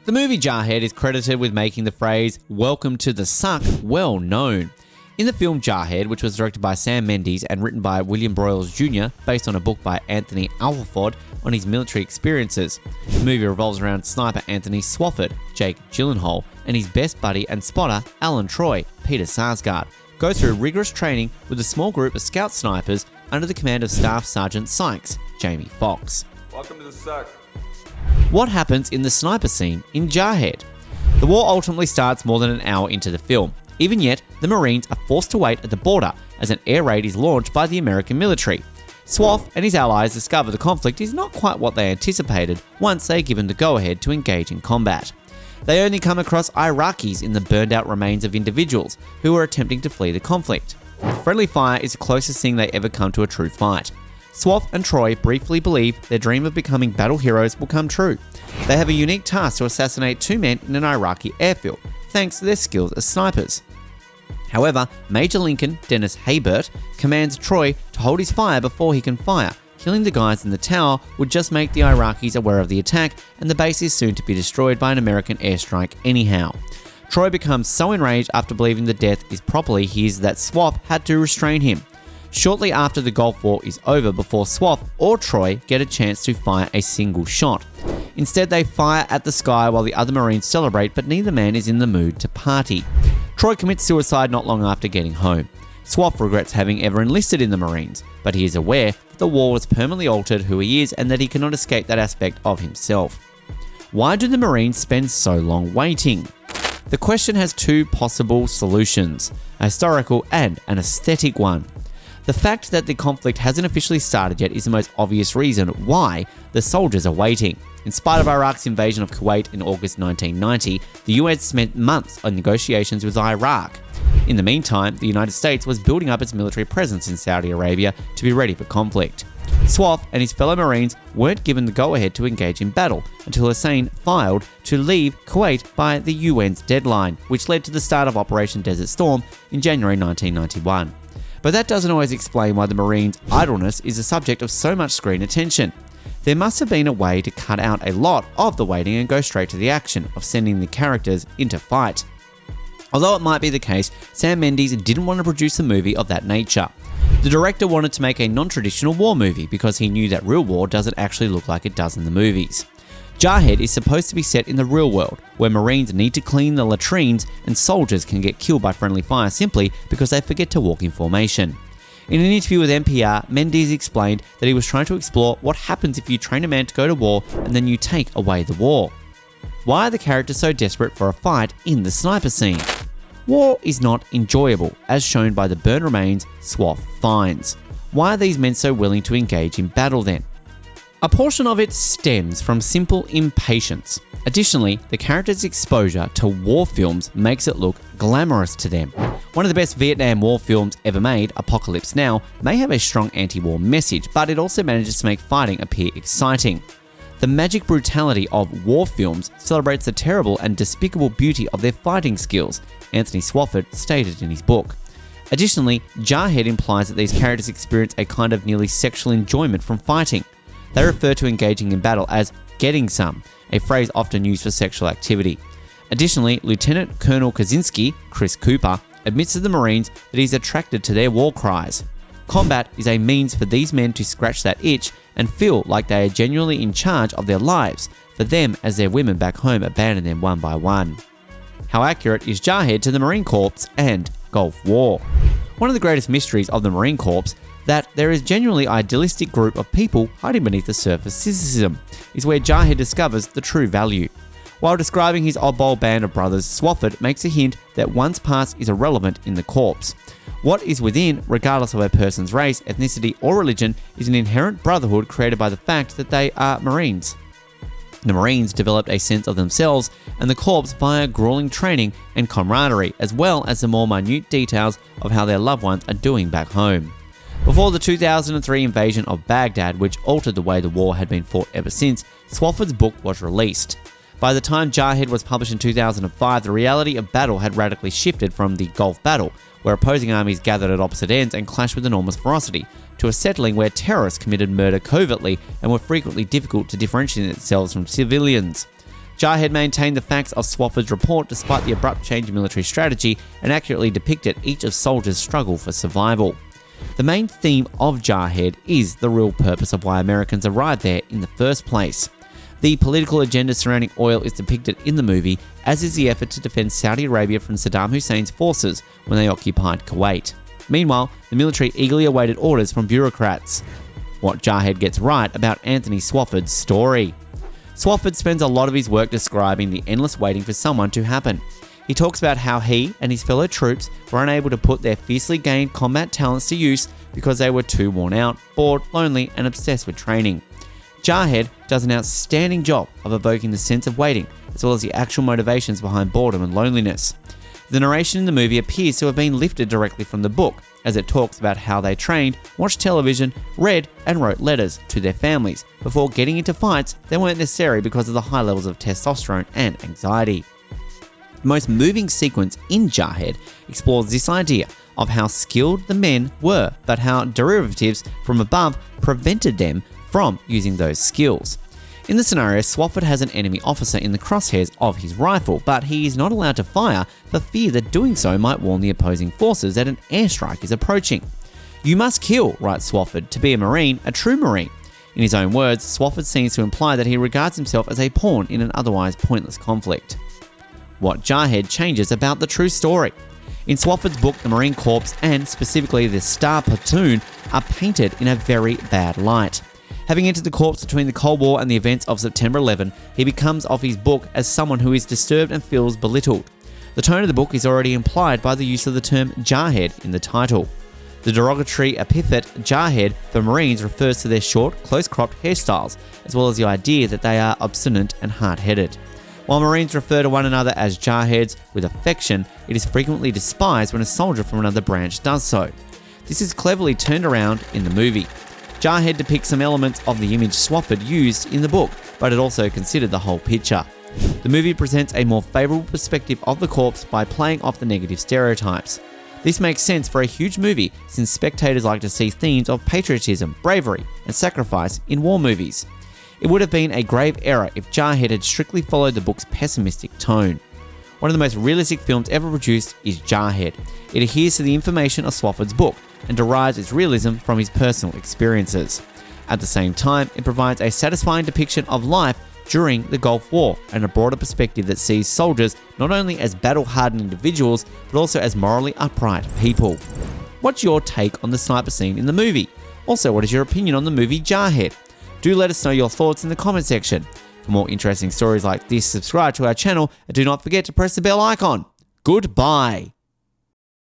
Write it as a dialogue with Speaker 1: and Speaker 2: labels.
Speaker 1: The movie Jarhead is credited with making the phrase, "Welcome to the suck," well known. In the film Jarhead, which was directed by Sam Mendes and written by William Broyles Jr., based on a book by Anthony Swofford on his military experiences, the movie revolves around sniper Anthony Swofford, Jake Gyllenhaal, and his best buddy and spotter, Alan Troy, Peter Sarsgaard, go through rigorous training with a small group of scout snipers under the command of Staff Sergeant Sykes, Jamie Foxx.
Speaker 2: Welcome to the suck.
Speaker 1: What happens in the sniper scene in Jarhead? The war ultimately starts more than an hour into the film. Even yet, the Marines are forced to wait at the border as an air raid is launched by the American military. Swoff and his allies discover the conflict is not quite what they anticipated once they are given the go-ahead to engage in combat. They only come across Iraqis in the burned-out remains of individuals who are attempting to flee the conflict. Friendly fire is the closest thing they ever come to a true fight. Swoff and Troy briefly believe their dream of becoming battle heroes will come true. They have a unique task to assassinate 2 men in an Iraqi airfield, thanks to their skills as snipers. However, Major Lincoln Dennis Haybert commands Troy to hold his fire before he can fire. Killing the guys in the tower would just make the Iraqis aware of the attack, and the base is soon to be destroyed by an American airstrike anyhow. Troy becomes so enraged after believing the death is properly his that Swoff had to restrain him. Shortly after, the Gulf War is over before Swoff or Troy get a chance to fire a single shot. Instead, they fire at the sky while the other Marines celebrate, but neither man is in the mood to party. Troy commits suicide not long after getting home. Swoff regrets having ever enlisted in the Marines, but he is aware that the war has permanently altered who he is and that he cannot escape that aspect of himself. Why do the Marines spend so long waiting? The question has 2 possible solutions, a historical and an aesthetic one. The fact that the conflict hasn't officially started yet is the most obvious reason why the soldiers are waiting. In spite of Iraq's invasion of Kuwait in August 1990, the US spent months on negotiations with Iraq. In the meantime, the United States was building up its military presence in Saudi Arabia to be ready for conflict. Swoff and his fellow Marines weren't given the go-ahead to engage in battle until Hussein filed to leave Kuwait by the UN's deadline, which led to the start of Operation Desert Storm in January 1991. But that doesn't always explain why the Marines' idleness is the subject of so much screen attention. There must have been a way to cut out a lot of the waiting and go straight to the action of sending the characters into fight. Although it might be the case, Sam Mendes didn't want to produce a movie of that nature. The director wanted to make a non-traditional war movie because he knew that real war doesn't actually look like it does in the movies. Jarhead is supposed to be set in the real world, where Marines need to clean the latrines and soldiers can get killed by friendly fire simply because they forget to walk in formation. In an interview with NPR, Mendes explained that he was trying to explore what happens if you train a man to go to war and then you take away the war. Why are the characters so desperate for a fight in the sniper scene? War is not enjoyable, as shown by the burnt remains Swoff finds. Why are these men so willing to engage in battle then? A portion of it stems from simple impatience. Additionally, the characters' exposure to war films makes it look glamorous to them. One of the best Vietnam War films ever made, Apocalypse Now, may have a strong anti-war message, but it also manages to make fighting appear exciting. The magic brutality of war films celebrates the terrible and despicable beauty of their fighting skills, Anthony Swofford stated in his book. Additionally, Jarhead implies that these characters experience a kind of nearly sexual enjoyment from fighting. They refer to engaging in battle as getting some, a phrase often used for sexual activity. Additionally, Lieutenant Colonel Kaczynski, Chris Cooper, admits to the Marines that he's attracted to their war cries. Combat is a means for these men to scratch that itch and feel like they are genuinely in charge of their lives, for them as their women back home abandon them one by one. How accurate is Jarhead to the Marine Corps and Gulf War? One of the greatest mysteries of the Marine Corps, that there is genuinely idealistic group of people hiding beneath the surface cynicism, is where Jarhead discovers the true value. While describing his oddball band of brothers, Swofford makes a hint that one's past is irrelevant in the corps. What is within, regardless of a person's race, ethnicity, or religion, is an inherent brotherhood created by the fact that they are Marines. The Marines developed a sense of themselves and the Corps via grueling training and camaraderie, as well as the more minute details of how their loved ones are doing back home. Before the 2003 invasion of Baghdad, which altered the way the war had been fought ever since, Swofford's book was released. By the time Jarhead was published in 2005, the reality of battle had radically shifted from the Gulf Battle, where opposing armies gathered at opposite ends and clashed with enormous ferocity, to a settling where terrorists committed murder covertly and were frequently difficult to differentiate themselves from civilians. Jarhead maintained the facts of Swofford's report despite the abrupt change in military strategy and accurately depicted each of soldiers' struggle for survival. The main theme of Jarhead is the real purpose of why Americans arrived there in the first place. The political agenda surrounding oil is depicted in the movie, as is the effort to defend Saudi Arabia from Saddam Hussein's forces when they occupied Kuwait. Meanwhile, the military eagerly awaited orders from bureaucrats. What Jarhead gets right about Anthony Swofford's story. Swofford spends a lot of his work describing the endless waiting for someone to happen. He talks about how he and his fellow troops were unable to put their fiercely gained combat talents to use because they were too worn out, bored, lonely, and obsessed with training. Jarhead does an outstanding job of evoking the sense of waiting, as well as the actual motivations behind boredom and loneliness. The narration in the movie appears to have been lifted directly from the book, as it talks about how they trained, watched television, read, and wrote letters to their families before getting into fights that weren't necessary because of the high levels of testosterone and anxiety. The most moving sequence in Jarhead explores this idea of how skilled the men were, but how derivatives from above prevented them from using those skills. In the scenario, Swofford has an enemy officer in the crosshairs of his rifle, but he is not allowed to fire for fear that doing so might warn the opposing forces that an airstrike is approaching. "You must kill," writes Swofford, "to be a Marine, a true Marine." In his own words, Swofford seems to imply that he regards himself as a pawn in an otherwise pointless conflict. What Jarhead changes about the true story. In Swofford's book, the Marine Corps, and specifically the Star Platoon, are painted in a very bad light. Having entered the Corps between the Cold War and the events of September 11, he becomes of his book as someone who is disturbed and feels belittled. The tone of the book is already implied by the use of the term Jarhead in the title. The derogatory epithet Jarhead for Marines refers to their short, close-cropped hairstyles, as well as the idea that they are obstinate and hard-headed. While Marines refer to one another as Jarheads with affection, it is frequently despised when a soldier from another branch does so. This is cleverly turned around in the movie. Jarhead depicts some elements of the image Swofford used in the book, but it also considered the whole picture. The movie presents a more favourable perspective of the Corps by playing off the negative stereotypes. This makes sense for a huge movie since spectators like to see themes of patriotism, bravery, and sacrifice in war movies. It would have been a grave error if Jarhead had strictly followed the book's pessimistic tone. One of the most realistic films ever produced is Jarhead. It adheres to the information of Swofford's book and derives its realism from his personal experiences. At the same time, it provides a satisfying depiction of life during the Gulf War and a broader perspective that sees soldiers not only as battle-hardened individuals, but also as morally upright people. What's your take on the sniper scene in the movie? Also, what is your opinion on the movie Jarhead? Do let us know your thoughts in the comment section. For more interesting stories like this, subscribe to our channel and do not forget to press the bell icon. Goodbye.